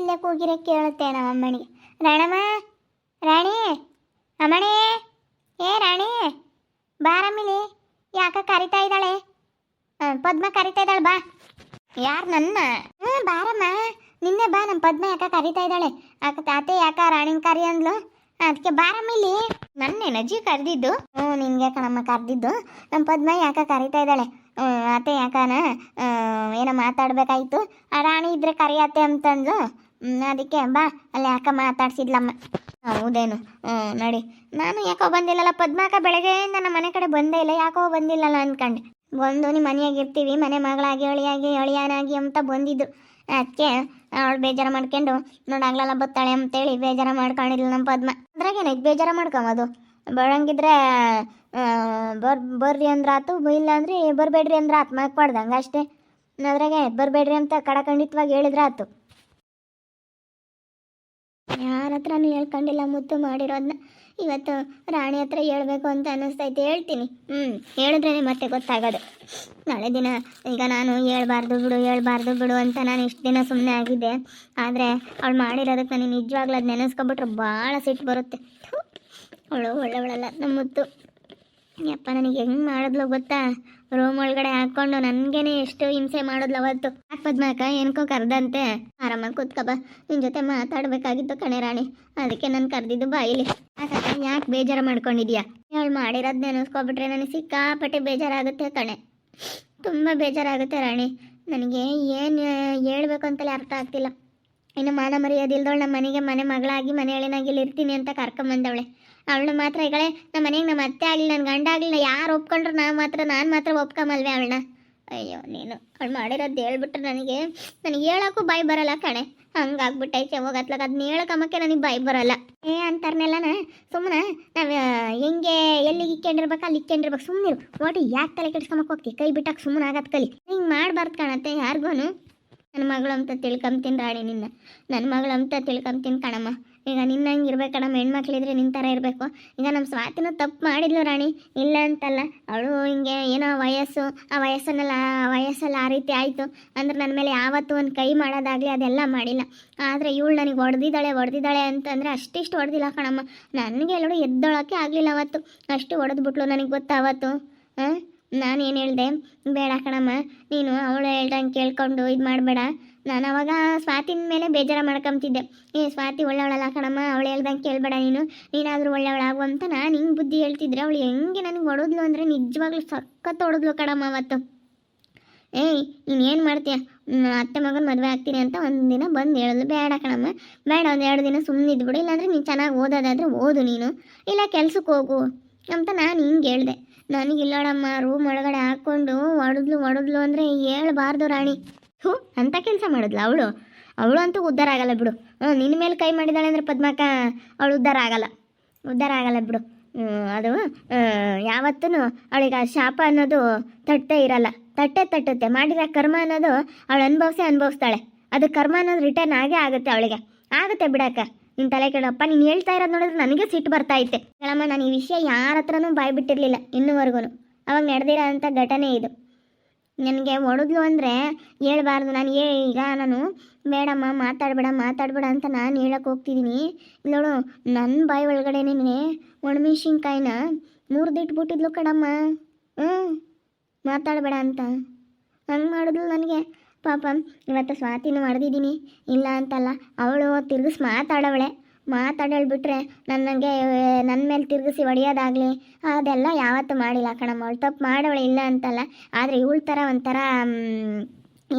ಇಲ್ಲೇ ಕೂಗಿರೆ ಕೇಳುತ್ತೆ ನಮ್ಮ ಅಮ್ಮನಿಗೆ. ರಾಣಮ್ಮ, ರಾಣಿ, ಅಮ್ಮಣಿ, ಏ ರಾಣಿ ಬಾರಮ್ಮಿಲಿ. ಯಾಕ ಕರಿತಾ ಇದ್ದಾಳೆ? ಪದ್ಮ ಕರಿತಾ ಇದ್ದಾಳೆ, ಬಾ. ಯಾರು, ನನ್ನ? ಬಾರಮ್ಮ, ನಿನ್ನೆ ಬಾ. ನಮ್ಮ ಪದ್ಮ ಯಾಕ ಕರಿತಾ ಇದ್ದಾಳೆ. ಅತ್ತೆ ಯಾಕ ರಾಣಿನ ಕರಿ ಅಂದ್ಲು, ಅದಕ್ಕೆ ಬಾರಮ್ಮಿಲಿ. ನನ್ನೇನು ಅಜ್ಜಿ ಕರೆದಿದ್ದು? ನಿನ್ಗೆ ಕಣಮ್ಮ ಕರೆದಿದ್ದು. ನಮ್ಮ ಪದ್ಮ ಯಾಕ ಕರಿತಾ ಇದ್ದಾಳೆ. ಅತ್ತೆ ಯಾಕನ ಏನೋ ಮಾತಾಡ್ಬೇಕಾಯ್ತು, ಆ ರಾಣಿ ಇದ್ರೆ ಕರಿಯತ್ತೆ ಅಂತಂದು, ಅದಕ್ಕೆ ಬಾ ಅಲ್ಲಿ ಯಾಕ ಮಾತಾಡ್ಸಿದ್ಲಮ್ಮ. ಹೌದೇನು? ನೋಡಿ, ನಾನು ಯಾಕೋ ಬಂದಿಲ್ಲಲ್ಲ ಪದ್ಮಾಕ, ಬೆಳಗ್ಗೆಯಿಂದ ನಮ್ಮ ಮನೆ ಕಡೆ ಬಂದೇ ಇಲ್ಲ, ಯಾಕೋ ಬಂದಿಲ್ಲಲ್ಲ ಅಂದ್ಕೊಂಡೆ. ಬಂದು ನಿಮ್ಮ ಮನೆಯಾಗಿರ್ತೀವಿ, ಮನೆ ಮಗಳಾಗಿ ಅಳಿಯಾನಾಗಿ ಅಂತ ಬಂದಿದ್ದು. ಅದಕ್ಕೆ ಅವಳು ಬೇಜಾರು ಮಾಡ್ಕೊಂಡು ನೋಡಾಗ್ಲೆಲ್ಲ ಬತ್ತಾಳೆ ಅಂತೇಳಿ ಬೇಜಾರು ಮಾಡ್ಕೊಂಡಿಲ್ಲ ನಮ್ಮ ಪದ್ಮ. ಅದ್ರಾಗೇನೈತೆ ಬೇಜಾರು ಮಾಡ್ಕೊಂಬೋದು? ಬರಂಗಿದ್ರೆ ಬರ್ರಿ ಅಂದ್ರೆ ಆತು, ಇಲ್ಲ ಅಂದ್ರೆ ಬರಬೇಡ್ರಿ ಅಂದ್ರೆ ಆತು, ಮಾಡ್ದಂಗೆ ಅಷ್ಟೇ. ಅದ್ರಾಗೆ ಬರಬೇಡ್ರಿ ಅಂತ ಕಡಖಂಡಿತವಾಗಿ ಹೇಳಿದ್ರೆ ಆತು. ಯಾರ ಹತ್ರನೂ ಹೇಳ್ಕೊಂಡಿಲ್ಲ ಮುತ್ತು ಮಾಡಿರೋದನ್ನ. ಇವತ್ತು ರಾಣಿ ಹತ್ರ ಹೇಳ್ಬೇಕು ಅಂತ ಅನ್ನಿಸ್ತೈತೆ, ಹೇಳ್ತೀನಿ. ಹೇಳಿದ್ರೇ ಮತ್ತೆ ಗೊತ್ತಾಗೋದು. ನಾಳೆ ದಿನ ಈಗ ನಾನು ಹೇಳ್ಬಾರ್ದು ಬಿಡು ಅಂತ ನಾನು ಇಷ್ಟು ದಿನ ಸುಮ್ಮನೆ ಆಗಿದ್ದೆ. ಆದರೆ ಅವಳು ಮಾಡಿರೋದಕ್ಕೆ ನನಗೆ ನಿಜವಾಗ್ಲೂ ಅದು ನೆನೆಸ್ಕೊಬಿಟ್ರೆ ಭಾಳ ಸಿಟ್ಟು ಬರುತ್ತೆ. ಅವಳು ಒಳ್ಳೆವಳಲ್ಲ ನಮ್ಮ ಮುತ್ತು. ಯಪ್ಪ, ನನಗೆ ಹೆಂಗೆ ಮಾಡಿದ್ಲು ಗೊತ್ತಾ? ರೂಮ್ ಒಳಗಡೆ ಹಾಕ್ಕೊಂಡು ನನಗೇನೆ ಎಷ್ಟು ಹಿಂಸೆ ಮಾಡಿದ್ಲು ಅವತ್ತು. ಪದ್ಮಾಕ ಏನಕ್ಕೋ ಕರೆದಂತೆ, ಆರಾಮಾಗಿ ಕೂತ್ಕಬ, ನಿನ್ನ ಜೊತೆ ಮಾತಾಡಬೇಕಾಗಿತ್ತು ಕಣೆ ರಾಣಿ, ಅದಕ್ಕೆ ನಾನು ಕರೆದಿದ್ದು ಬಾಯಿಲಿ. ಯಾಕೆ ಬೇಜಾರು ಮಾಡ್ಕೊಂಡಿದ್ಯಾ? ಅವಳು ಮಾಡಿರೋದು ನೆನೆಸ್ಕೊಬಿಟ್ರೆ ನನಗೆ ಸಿಕ್ಕಾಪಟ್ಟೆ ಬೇಜಾರಾಗುತ್ತೆ ಕಣೆ, ತುಂಬ ಬೇಜಾರಾಗುತ್ತೆ ರಾಣಿ. ನನಗೆ ಏನು ಹೇಳ್ಬೇಕು ಅಂತಲೇ ಅರ್ಥ ಆಗ್ತಿಲ್ಲ. ಇನ್ನು ಮಾನ ಮರ್ಯಾದಿಲ್ದವಳು ನಮ್ಮ ಮನೆಗೆ ಮನೆ ಮಗಳಾಗಿ ಮನೆ ಎಳೆನಾಗಿ ಇಲ್ಲಿ ಇರ್ತೀನಿ ಅಂತ ಕರ್ಕೊಂಬಂದವಳೆ. ಅವಳನ್ನ ಮಾತ್ರ ಈಗಳೆ ನಮ್ಮ ಮನೆಗೆ ನಮ್ಮ ಅತ್ತೆ ಆಗಲಿ ನನ್ನ ಗಂಡ ಆಗಲಿಲ್ಲ, ಯಾರು ಒಪ್ಕೊಂಡ್ರು ನಾನು ಮಾತ್ರ ಒಪ್ಕೊಂಬಲ್ವೇ ಅವಳನ್ನ? ಅಯ್ಯೋ ನೀನು, ಅವಳು ಮಾಡಿರೋದು ಹೇಳ್ಬಿಟ್ರೆ ನನಗೆ ಹೇಳೋಕ್ಕೂ ಬಾಯಿ ಬರಲ್ಲ ಕಣೆ, ಹಂಗಾಗ್ಬಿಟ್ಟೈತೆ. ಹೋಗತ್ಲಾಗ ಅದನ್ನ ಹೇಳ್ಕೊಂಬಕ್ಕೆ ನನಗೆ ಬಾಯಿ ಬರಲ್ಲ. ಅಂತಾರನೆಲ್ಲನ ಸುಮ್ಮನೆ ನಾವು ಹೆಂಗೆ ಎಲ್ಲಿಗೆ ಇಕ್ಕೊಂಡಿರ್ಬೇಕು ಅಲ್ಲಿ ಇಕ್ಕೊಂಡಿರ್ಬೇಕು. ಸುಮ್ಮನಿರು, ಒಟ್ಟು ಯಾಕೆ ತಲೆ ಕೆಡ್ಸ್ಕೊಂಬಕ್ಕೆ ಹೋಗ್ತೀವಿ? ಕೈ ಬಿಟ್ಟಾಕ ಸುಮ್ಮನೆ ಆಗತ್ತೆ ಕಲಿ. ಹಿಂಗೆ ಮಾಡಬಾರ್ದು ಕಾಣತ್ತೆ ಯಾರಿಗೂ. ನನ್ನ ಮಗಳು ಅಂತ ತಿಳ್ಕೊಂತೀನಿ ರಾಣಿ, ನನ್ನ ಮಗಳು ಅಂತ ತಿಳ್ಕೊಂತೀನಿ ಕಣಮ್ಮ. ಈಗ ನಿನ್ನಂಗೆ ಇರ್ಬೇಕು ಕಣಮ್ಮ, ಹೆಣ್ಮಕ್ಳಿದ್ರೆ ನಿನ್ನ ಥರ ಇರಬೇಕು. ಈಗ ನಮ್ಮ ಸ್ವಾತಿನೂ ತಪ್ಪು ಮಾಡಿದ್ಲು ರಾಣಿ, ಇಲ್ಲ ಅಂತಲ್ಲ. ಅವಳು ಹಿಂಗೆ ಏನೋ ಆ ವಯಸ್ಸಲ್ಲಿ ಆ ರೀತಿ ಆಯಿತು ಅಂದ್ರೆ ನನ್ನ ಮೇಲೆ ಯಾವತ್ತೂ ಒಂದು ಕೈ ಮಾಡೋದಾಗಲಿ ಅದೆಲ್ಲ ಮಾಡಿಲ್ಲ. ಆದರೆ ಇವಳು ನನಗೆ ಹೊಡೆದಿದ್ದಾಳೆ ಅಂತಂದರೆ ಅಷ್ಟಿಷ್ಟು ಹೊಡೆದಿಲ್ಲ ಕಣಮ್ಮ. ನನಗೆ ಎಲ್ಲರೂ ಎದ್ದೊಳಕ್ಕೆ ಆಗಲಿಲ್ಲ ಅವತ್ತು, ಅಷ್ಟು ಹೊಡೆದ್ಬಿಟ್ಲು ನನಗೆ ಗೊತ್ತಾವತ್ತು. ನಾನು ಏನು ಹೇಳಿದೆ? ಬೇಡ ಕಣಮ್ಮ, ನೀನು ಅವಳು ಹೇಳ್ದಂಗೆ ಕೇಳ್ಕೊಂಡು ಇದು ಮಾಡಬೇಡ. ನಾನು ಅವಾಗ ಸ್ವಾತಿನ ಮೇಲೆ ಬೇಜಾರು ಮಾಡ್ಕೊಂತಿದ್ದೆ. ಸ್ವಾತಿ ಒಳ್ಳೆಯವಳಲ್ಲ ಕಣಮ್ಮ, ಅವಳು ಹೇಳ್ದಂಗೆ ಕೇಳಬೇಡ, ನೀನಾದರೂ ಒಳ್ಳೆಯವಳಾಗು ಅಂತ ನಾನು ಹಿಂಗೆ ಬುದ್ಧಿ ಹೇಳ್ತಿದ್ರೆ, ಅವಳು ಹೆಂಗೆ ನನಗೆ ಹೊಡೆದ್ಲು ಅಂದರೆ ನಿಜವಾಗ್ಲೂ ಸಖತ್ ಹೊಡೆದ್ಲು ಕಣಮ್ಮ ಅವತ್ತು. ನೀನೇನು ಮಾಡ್ತೀಯ? ಅತ್ತೆ ಮಗನ ಮದುವೆ ಆಗ್ತೀನಿ ಅಂತ ಒಂದಿನ ಬಂದು ಹೇಳಿದ್ಲು. ಬೇಡ ಕಣಮ್ಮ, ಬೇಡ, ಒಂದು 2 ದಿನ ಸುಮ್ಮನೆ ಇದ್ಬಿಡು, ಇಲ್ಲಾಂದರೆ ನೀನು ಚೆನ್ನಾಗಿ ಓದೋದಾದರೆ ಓದು ನೀನು, ಇಲ್ಲ ಕೆಲ್ಸಕ್ಕೆ ಹೋಗು ಅಂತ ನಾನು ಹಿಂಗೆ ಹೇಳಿದೆ. ನನಗಿಲ್ಲೋಡಮ್ಮ, ರೂಮ್ ಒಳಗಡೆ ಹಾಕ್ಕೊಂಡು ಹೊಡೆದ್ಲು ಅಂದರೆ ಹೇಳ್ಬಾರ್ದು ರಾಣಿ. ಅಂತ ಕೆಲಸ ಮಾಡಿದ್ಲು ಅವಳು ಅಂತೂ ಉದ್ಧಾರ ಆಗಲ್ಲ ಬಿಡು. ನಿನ್ನ ಮೇಲೆ ಕೈ ಮಾಡಿದಾಳೆ ಅಂದರೆ ಪದ್ಮಾಕ ಅವಳು ಉದ್ಧಾರ ಆಗಲ್ಲ ಬಿಡು. ಅದು ಯಾವತ್ತೂ ಅವಳಿಗೆ ಆ ಶಾಪ ಅನ್ನೋದು ತಟ್ಟುತ್ತೆ. ಮಾಡಿರೋ ಕರ್ಮ ಅನ್ನೋದು ಅವಳು ಅನುಭವಿಸ್ತಾಳೆ. ಅದು ಕರ್ಮ ಅನ್ನೋದು ರಿಟರ್ನ್ ಆಗುತ್ತೆ ಅವಳಿಗೆ, ಆಗುತ್ತೆ ಬಿಡಕ್ಕ. ನಿನ್ನ ತಲೆ ಕೆಡಪ್ಪ, ನೀನು ಹೇಳ್ತಾ ಇರೋದು ನೋಡಿದ್ರೆ ನನಗೆ ಸಿಟ್ಟು ಬರ್ತಾ ಐತೆ ಹೇಳಮ್ಮ. ನಾನು ಈ ವಿಷಯ ಯಾರ ಹತ್ರನೂ ಬಾಯಿ ಬಿಟ್ಟಿರಲಿಲ್ಲ ಇನ್ನೂವರೆಗೂ. ಅವಾಗ ನಡೆದಿರೋ ಅಂಥ ಘಟನೆ ಇದು. ನನಗೆ ಹೊಡೆದ್ಲು ಅಂದರೆ ಹೇಳ್ಬಾರ್ದು. ಈಗ ನಾನು ಬೇಡಮ್ಮ, ಮಾತಾಡಬೇಡ ಅಂತ ನಾನು ಹೇಳಕ್ಕೆ ಹೋಗ್ತಿದ್ದೀನಿ. ಇಲ್ಲೋಡು, ನನ್ನ ಬಾಯಿ ಒಳಗಡೆನೇ ಒಣಮೆಣ್ಸಿನ್ಕಾಯಿನ 3 ದಿಟ್ಬಿಟ್ಟಿದ್ಲು ಕಣಮ್ಮ. ಮಾತಾಡಬೇಡ ಅಂತ ಹಂಗೆ ಮಾಡಿದ್ಲು ನನಗೆ. ಪಾಪ ಇವತ್ತು ಸ್ವಾತಿನೂ ಹೊಡೆದಿದ್ದೀನಿ, ಇಲ್ಲ ಅಂತಲ್ಲ. ಅವಳು ತಿರ್ಗಿಸಿ ಮಾತಾಡೋಳ್ಬಿಟ್ರೆ ನನ್ನ ಮೇಲೆ ತಿರುಗಿಸಿ ಹೊಡೆಯೋದಾಗಲಿ ಅದೆಲ್ಲ ಯಾವತ್ತೂ ಮಾಡಿಲ್ಲ ಕಣಮ್ಮ. ಅವಳು ತಪ್ಪು ಮಾಡವಳೆ, ಇಲ್ಲ ಅಂತಲ್ಲ. ಆದರೆ ಇವಳ ಥರ ಒಂಥರ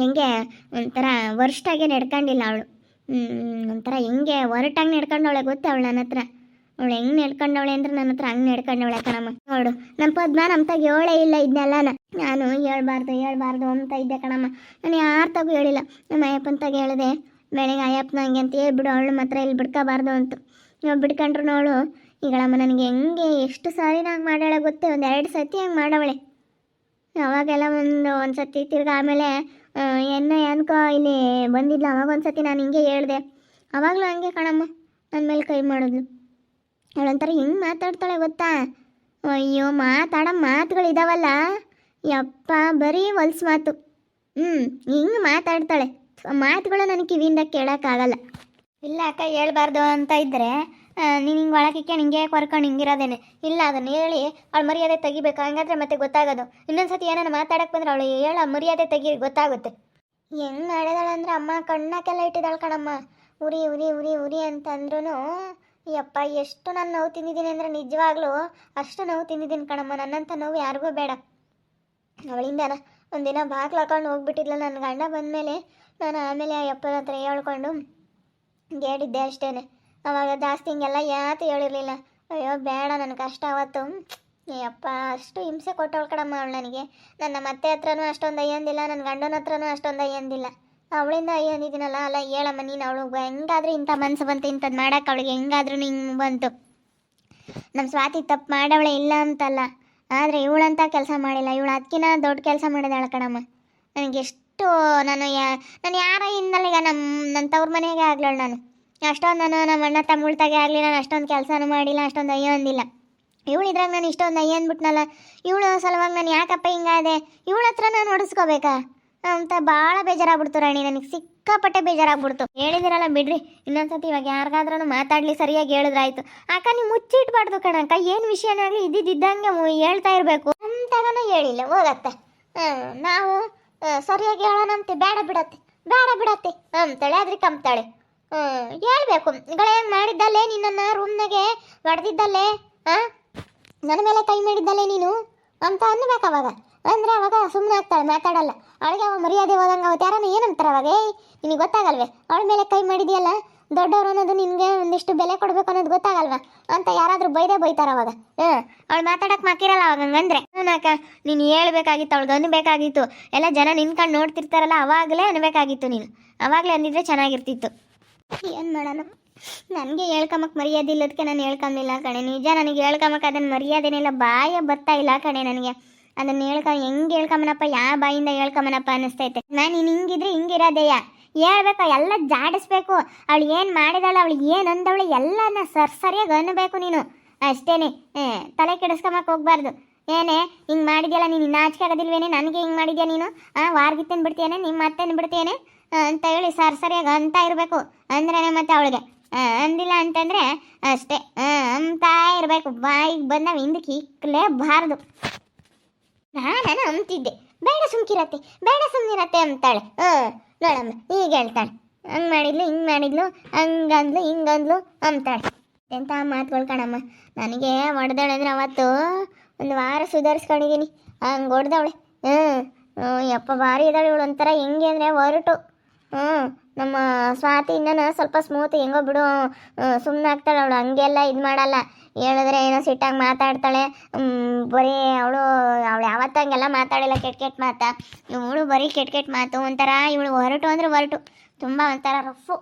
ವರ್ಷಾಗೆ ನಡ್ಕೊಂಡಿಲ್ಲ ಅವಳು. ಒಂಥರ ಹೆಂಗೆ ಹೊರಟಾಗಿ ನಡ್ಕೊಂಡವಳೆ ಗೊತ್ತಾ ಅವಳು ನನ್ನ ಹತ್ರ. ಅವಳು ಹೆಂಗೆ ನಡ್ಕೊಂಡವಳೆ ಅಂದ್ರೆ ನನ್ನ ಹತ್ರ ಹಂಗೆ ನಡ್ಕೊಂಡವಳೆ ಕಣಮ್ಮ. ನೋಡು, ನಮ್ಮ ಪದ್ಮ ನಮ್ಮ ತಾಗ ಹೇಳೇ ಇಲ್ಲ ಇದನ್ನೆಲ್ಲ. ನಾನು ಹೇಳ್ಬಾರ್ದು ಅಂತ ಇದ್ದೆ ಕಣಮ್ಮ. ನಾನು ಯಾರ ತಾಗೂ ಹೇಳಿಲ್ಲ. ನಮ್ಮ ಅಯ್ಯಪ್ಪನ ತಾಗ ಹೇಳಿದೆ, ಬೆಳಗ್ಗೆ ಅಯ್ಯಪ್ಪನ ಹಂಗೆ ಅಂತ ಹೇಳ್ಬಿಡು, ಅವಳು ಮಾತ್ರ ಇಲ್ಲಿ ಬಿಡ್ಕೋಬಾರ್ದು ಅಂತ. ಬಿಡ್ಕೊಂಡ್ರು ಅವಳು ಈಗಳಮ್ಮ ನನಗೆ ಹೆಂಗೆ ಎಷ್ಟು ಸಾರಿ ನಂಗೆ ಮಾಡಾಳೆ ಗೊತ್ತೇ, 1-2 ಸತಿ ಹಂಗೆ ಮಾಡವಳೆ. ಅವಾಗೆಲ್ಲ ಒಂದು ಸತಿ ತಿರ್ಗಿ ಆಮೇಲೆ ಏನಕ್ಕೋ ಇಲ್ಲಿ ಬಂದಿದ್ಲ, ಅವಾಗ ಒಂದು ಸತಿ ನಾನು ಹಿಂಗೆ ಹೇಳಿದೆ. ಅವಾಗಲೂ ಹಂಗೆ ಕಣಮ್ಮ, ನನ್ನ ಮೇಲೆ ಕೈ ಮಾಡಿದ್ಲು. ಅವಳೊಂಥರ ಹೆಂಗೆ ಮಾತಾಡ್ತಾಳೆ ಗೊತ್ತಾ? ಅಯ್ಯೋ, ಮಾತುಗಳಿದಾವಲ್ಲ ಯಪ್ಪ, ಬರೀ ಹೊಲ್ಸು ಮಾತು. ಹಿಂಗೆ ಮಾತಾಡ್ತಾಳೆ. ಮಾತುಗಳು ನನಗೆ ಕಿವಿಯಿಂದ ಕೇಳೋಕ್ಕಾಗಲ್ಲ. ಇಲ್ಲ ಅಕ್ಕ ಹೇಳ್ಬಾರ್ದು ಅಂತ ಇದ್ದರೆ ನೀನು ಹಿಂಗೆ ಒಳಗಿಕ್ಕೆ ಹಿಂಗೆ ಕೊರ್ಕೊಂಡು ಹಿಂಗಿರೋದೇನೆ. ಇಲ್ಲ ಅದನ್ನು ಹೇಳಿ ಅವಳು ಮರ್ಯಾದೆ ತೆಗಿಬೇಕು, ಹಂಗಾದ್ರೆ ಮತ್ತೆ ಗೊತ್ತಾಗೋದು. ಇನ್ನೊಂದ್ಸತಿ ಏನಾರು ಮಾತಾಡಕ್ಕೆ ಬಂದ್ರೆ ಅವಳು ಹೇಳ ಮರ್ಯಾದೆ ತೆಗಿ, ಗೊತ್ತಾಗುತ್ತೆ. ಹೆಂಗೆ ಮಾಡಿದಾಳಂದ್ರೆ ಅಮ್ಮ ಕಣ್ಣಕ್ಕೆಲ್ಲ ಇಟ್ಟಿದ್ದಾಳೆ ಕಣಮ್ಮ. ಉರಿ ಉರಿ ಉರಿ ಉರಿ ಅಂತ ಅಂದ್ರೂ ಯಪ್ಪ ಎಷ್ಟು ನಾನು ನೋವು ತಿಂದಿದ್ದೀನಿ ಅಂದರೆ ನಿಜವಾಗ್ಲೂ ಅಷ್ಟು ನೋವು ತಿಂದಿದ್ದೀನಿ ಕಣಮ್ಮ. ನನ್ನಂಥ ನೋವು ಯಾರಿಗೂ ಬೇಡ. ಅವಳಿಂದನ ಒಂದಿನ ಬಾಗ್ಲು ಹಾಕೊಂಡು ಹೋಗ್ಬಿಟ್ಟಿದ್ಲ ನನ್ನ ಗಂಡ ಬಂದಮೇಲೆ. ನಾನು ಆಮೇಲೆ ಆ ಅಪ್ಪನ ಹತ್ರ ಹೇಳ್ಕೊಂಡು ಹೇಳಿದ್ದೆ ಅಷ್ಟೇ. ಅವಾಗ ಜಾಸ್ತಿ ಹಿಂಗೆಲ್ಲ ಯಾತು ಹೇಳಿರಲಿಲ್ಲ. ಅಯ್ಯೋ ಬೇಡ ನನಗೆ ಕಷ್ಟ ಅವತ್ತು. ಅಪ್ಪ ಅಷ್ಟು ಹಿಂಸೆ ಕೊಟ್ಟವಳು ಕಣಮ್ಮ ಅವಳು ನನಗೆ. ನನ್ನ ಮತ್ತೆ ಹತ್ರನೂ ಅಷ್ಟೊಂದು ಅಯ್ಯಂದಿಲ್ಲ, ನನ್ನ ಗಂಡನ ಹತ್ರನೂ ಅಷ್ಟೊಂದು ಅಯ್ಯಂದಿಲ್ಲ. ಅವಳಿಂದ ಅಯ್ಯಂದಿದ್ದೀನಲ್ಲ. ಅಲ್ಲ ಹೇಳಮ್ಮ ನೀನು, ಅವಳು ಹೆಂಗಾದ್ರೂ ಇಂಥ ಮನಸ್ಸು ಬಂತು ಇಂಥದ್ದು ಮಾಡೋಕೆ ಅವಳಿಗೆ ಹೆಂಗಾದ್ರೂ ಹಿಂಗೆ ಬಂತು. ನಮ್ಮ ಸ್ವಾತಿ ತಪ್ಪು ಮಾಡವಳೆ ಇಲ್ಲ ಅಂತಲ್ಲ, ಆದರೆ ಇವಳಂತ ಕೆಲಸ ಮಾಡಿಲ್ಲ. ಇವಳು ಅದಕ್ಕಿಂತ ದೊಡ್ಡ ಕೆಲಸ ಮಾಡಿದಾಳೆ ಕಣಮ್ಮ. ನನಗೆಷ್ಟು ನಾನು ಯಾರ ಹಿಂದಲ್ಲ, ಈಗ ನನ್ನ ತವ್ರ ಮನೆಗೆ ಆಗ್ಲಳು ನಾನು ಅಷ್ಟೊಂದು, ನಮ್ಮ ಅಣ್ಣ ತಮ್ಮಳ್ತಾಗೆ ಆಗಲಿ ನಾನು ಅಷ್ಟೊಂದು ಕೆಲಸನೂ ಮಾಡಿಲ್ಲ, ಅಷ್ಟೊಂದು ಅಯ್ಯೋ ಅಂದಿಲ್ಲ. ಇವಳು ಇದ್ರಾಗ ನಾನು ಇಷ್ಟೊಂದು ಅಯ್ಯ ಅಂದ್ಬಿಟ್ನಲ್ಲ, ಇವಳು ಸಲುವಾಗಿ ನಾನು ಯಾಕಪ್ಪ ಹಿಂಗಾದೆ, ಇವಳ ಹತ್ರ ನಾನು ಹೊಡಿಸ್ಕೋಬೇಕಾ ಅಂತ ಭಾಳ ಬೇಜಾರಾಗ್ಬಿಡ್ತು ರಾಣಿ. ನನಗೆ ಸಿಕ್ಕಾಪಟ್ಟೆ ಬೇಜಾರಾಗ್ಬಿಡ್ತು. ಹೇಳಿದಿರಲ್ಲ ಬಿಡ್ರಿ, ಇನ್ನೊಂದ್ಸತಿ ಇವಾಗ ಯಾರಿಗಾದ್ರೂ ಮಾತಾಡಲಿ ಸರಿಯಾಗಿ ಹೇಳಿದ್ರಾಯ್ತು. ಅಕ್ಕ ನೀವು ಮುಚ್ಚಿಟ್ಬಾರ್ದು ಕಣಕ್ಕ, ಏನು ವಿಷಯನಾಗಲಿ ಇದ್ದಿದ್ದಂಗೆ ಹೇಳ್ತಾ ಇರಬೇಕು ಅಂತಗನ ಹೇಳಿಲ್ಲ ಹೋಗತ್ತೆ. ನಾವು ಸರಿಯಾಗಿ ಹೇಳೋಣಂತೆ, ಬೇಡ ಬಿಡತ್ತೆ ಅಂತಾಳೆ. ಆದ್ರೆ ಕಂಪ್ತಾಳೆ. ಹೇಳ್ಬೇಕು ಗಳೇನು ಮಾಡಿದ್ದಲ್ಲೇ, ನಿನ್ನನ್ನು ರೂಮ್ನಾಗೆ ಹೊಡೆದಿದ್ದಲ್ಲೇ, ನನ್ನ ಮೇಲೆ ಕೈ ಮಾಡಿದ್ದಲ್ಲೇ ನೀನು ಅಂತ ಅನ್ಬೇಕು ಅವಾಗ. ಅಂದರೆ ಅವಾಗ ಸುಮ್ಮನೆ ಆಗ್ತಾಳೆ, ಮಾತಾಡಲ್ಲ. ಅವಳಿಗೆ ಅವಾಗ ಮರ್ಯಾದೆ ಹೋದಂಗೆ ಅವತ್ತು ಯಾರನ್ನ ಏನಂತಾರೆ ಅವಾಗ, ನಿನಗೆ ಗೊತ್ತಾಗಲ್ವೇ ಅವಳ ಮೇಲೆ ಕೈ ಮಾಡಿದೆಯಲ್ಲ, ದೊಡ್ಡವ್ರು ಅನ್ನೋದು ನಿನಗೆ ಒಂದಿಷ್ಟು ಬೆಲೆ ಕೊಡಬೇಕು ಅನ್ನೋದು ಗೊತ್ತಾಗಲ್ವ ಅಂತ ಯಾರಾದರೂ ಬೈತಾರೆ ಅವಾಗ. ಅವಳು ಮಾತಾಡೋಕೆ ಮಾಕಿರಲ್ಲ ಅವಾಗ. ಹಂಗಂದ್ರೆ ಅಕ್ಕ ನೀನು ಹೇಳ್ಬೇಕಾಗಿತ್ತು, ಅವಳಿಗೆ ಅನ್ಬೇಕಾಗಿತ್ತು. ಎಲ್ಲ ಜನ ನಿನ್ಕೊಂಡು ನೋಡ್ತಿರ್ತಾರಲ್ಲ, ಅವಾಗಲೇ ಅನ್ಬೇಕಾಗಿತ್ತು ನೀನು. ಅವಾಗಲೇ ಅಂದಿದ್ರೆ ಚೆನ್ನಾಗಿರ್ತಿತ್ತು. ಏನು ಮಾಡೋಣ, ನನಗೆ ಹೇಳ್ಕೊಂಬಕ್ಕೆ ಮರ್ಯಾದೆ ಇಲ್ಲದಕ್ಕೆ ನಾನು ಹೇಳ್ಕೊಂಬಿಲ್ಲ ಕಣೆ. ನಿಜ ನನಗೆ ಹೇಳ್ಕೊಂಬಕ್ಕೆ ಅದನ್ನು ಮರ್ಯಾದೆನಿಲ್ಲ, ಬಾಯ ಬರ್ತಾ ಇಲ್ಲ ಕಣೆ ನನಗೆ. ಅದನ್ನು ಹೆಂಗೆ ಹೇಳ್ಕೊಂಬನಪ್ಪ, ಯಾವ ಬಾಯಿಂದ ಹೇಳ್ಕೊಂಬನಪ್ಪ ಅನ್ನಿಸ್ತೈತೆ. ನಾನು ನೀನು ಹಿಂಗಿದ್ರೆ ಹಿಂಗಿರೋದೇಯ ಹೇಳ್ಬೇಕು, ಎಲ್ಲ ಜಾಡಿಸ್ಬೇಕು. ಅವಳು ಏನು ಮಾಡಿದಾಳು, ಅವಳು ಏನು ಅಂದವಳು ಎಲ್ಲನ ಸರಿಯಾಗಿ ಅನ್ನಬೇಕು ನೀನು ಅಷ್ಟೇನೆ. ತಲೆ ಕೆಡಿಸ್ಕೊಂಬಕ್ಕೆ ಹೋಗ್ಬಾರ್ದು. ಏನೇ ಹಿಂಗೆ ಮಾಡಿದ್ಯಲ್ಲ ನೀನು, ನಾಚಿಕೆ ಆಗೋದಿಲ್ವೇನೆ ನನಗೆ ಹಿಂಗೆ ಮಾಡಿದ್ಯಾ ನೀನು, ವಾರ್ಗಿತ್ತೇನು ಬಿಡ್ತೀಯೇನೆ, ನಿಮ್ಮ ಮತ್ತೇನು ಬಿಡ್ತೀಯೇನೆ ಅಂತ ಹೇಳಿ ಸರಿಯಾಗಿ ಅಂತ ಇರಬೇಕು. ಅಂದ್ರೇ ಮತ್ತೆ ಅವಳಿಗೆ ಅಂದಿಲ್ಲ ಅಂತಂದರೆ ಅಷ್ಟೇ ಅಂತ ಇರಬೇಕು. ಬಾಯಿಗೆ ಬಂದವು ಹಿಂದಕ್ಕೆ ಇಕ್ಕಲೇಬಾರ್ದು. ನಾನು ಅಂತಿದ್ದೆ ಬೇಡ ಸುಮ್ನಿರತ್ತೆ ಅಂತಾಳೆ. ನೋಡಮ್ಮ ಈಗ ಹೇಳ್ತಾಳೆ, ಹಂಗೆ ಮಾಡಿದ್ಲು ಹಿಂಗೆ ಮಾಡಿದ್ಲು, ಹಂಗಂದ್ಲು ಹಿಂಗಂದ್ಲು ಅಂತಾಳೆ. ಎಂಥ ಮಾತುಗಳು ಕಣಮ್ಮ. ನನಗೆ ಹೊಡೆದವಳಂದ್ರೆ ಅವತ್ತು ಒಂದು ವಾರ ಸುಧಾರಿಸ್ಕೊಂಡಿದ್ದೀನಿ. ಹಂಗೆ ಹೊಡೆದವಳೆ. ಯಪ್ಪ ಭಾರಿ ಇದ್ದಾಳೆ ಇವಳು. ಒಂಥರ ಹೆಂಗೆ ಅಂದರೆ ಹೊರಟು. ನಮ್ಮ ಸ್ವಾತಿಯಿಂದನೂ ಸ್ವಲ್ಪ ಸ್ಮೂತ್, ಹೆಂಗೋ ಬಿಡು ಸುಮ್ಮನೆ ಆಗ್ತಾಳೆ ಅವಳು. ಹಂಗೆಲ್ಲ ಇದು ಮಾಡಲ್ಲ, ಹೇಳಿದ್ರೆ ಏನೋ ಸಿಟ್ಟಾಗಿ ಮಾತಾಡ್ತಾಳೆ. ಬರೀ ಅವಳು ಯಾವತ್ತೂ ಹಂಗೆಲ್ಲ ಮಾತಾಡಿಲ್ಲ ಕೆಟ್ಟ ಮಾತಾ. ಇವಳು ಬರೀ ಕೆಟ್ಟ ಮಾತು. ಒಂಥರ ಇವಳು ಹೊರಟು ಅಂದರೆ ಹೊರಟು, ತುಂಬ ಒಂಥರ ರಫ್ಫು,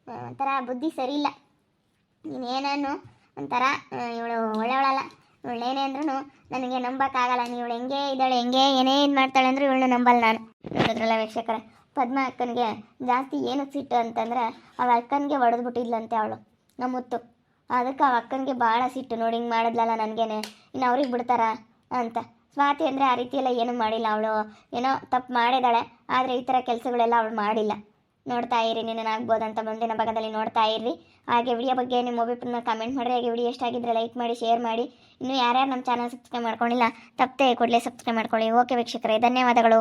ಒಂಥರ ಬುದ್ಧಿ ಸರಿ ಇಲ್ಲ. ನೀನೇನನ್ನು ಒಂಥರ ಇವಳು ಒಳ್ಳೆಯವಳಲ್ಲ. ಇವಳೇನೇ ಅಂದ್ರೂ ನನಗೆ ನಂಬೋಕ್ಕಾಗಲ್ಲ. ಇವಳು ಹೆಂಗೆ ಇದ್ದಾಳೆ, ಹೆಂಗೆ ಏನೇ ಇದು ಮಾಡ್ತಾಳೆ ಅಂದ್ರೆ ಇವಳನ್ನ ನಂಬಲ್ಲ ನಾನು. ನೋಡಿದ್ರಲ್ಲ ವೀಕ್ಷಕರೇ, ಪದ್ಮ ಅಕ್ಕನಿಗೆ ಜಾಸ್ತಿ ಏನಕ್ಕೆ ಸಿಟ್ಟು ಅಂತಂದರೆ ಅವಳ ಅಕ್ಕನಿಗೆ ಹೊಡೆದ್ಬಿಟ್ಟಿದ್ಲಂತೆ ಅವಳು ನಮ್ಮ ಮುತ್ತು. ಅದಕ್ಕೆ ಆ ಅಕ್ಕನಿಗೆ ಭಾಳ ಸಿಟ್ಟು. ನೋಡಿ ಹಿಂಗೆ ಮಾಡಿದ್ಲಲ್ಲ ನನಗೇನೆ, ಇನ್ನು ಅವ್ರಿಗೆ ಬಿಡ್ತಾರ ಅಂತ. ಸ್ವಾತಿ ಅಂದರೆ ಆ ರೀತಿಯೆಲ್ಲ ಏನೂ ಮಾಡಿಲ್ಲ. ಅವಳು ಏನೋ ತಪ್ಪು ಮಾಡಿದಾಳೆ, ಆದರೆ ಈ ಥರ ಕೆಲಸಗಳೆಲ್ಲ ಅವಳು ಮಾಡಿಲ್ಲ. ನೋಡ್ತಾ ಇರಿ, ನೀನೇನಾಗ್ಬೋದಂತ ಮುಂದಿನ ಭಾಗದಲ್ಲಿ ನೋಡ್ತಾ ಇರ್ರಿ. ಹಾಗೆ ವಿಡಿಯೋ ಬಗ್ಗೆ ನಿಮ್ಮ ಒಬ್ಬರನ್ನ ಕಮೆಂಟ್ ಮಾಡಿರಿ. ಹಾಗೆ ವಿಡಿಯೋ ಎಷ್ಟಾಗಿದ್ದರೆ ಲೈಕ್ ಮಾಡಿ, ಶೇರ್ ಮಾಡಿ. ಇನ್ನೂ ಯಾರ್ಯಾರು ನಮ್ಮ ಚಾನಲ್ ಸಬ್ಸ್ಕ್ರೈಬ್ ಮಾಡ್ಕೊಂಡಿಲ್ಲ ತಪ್ಪದೆ ಕೂಡಲೇ ಸಬ್ಸ್ಕ್ರೈಬ್ ಮಾಡ್ಕೊಳ್ಳಿ. ಓಕೆ ವೀಕ್ಷಕರೇ, ಧನ್ಯವಾದಗಳು.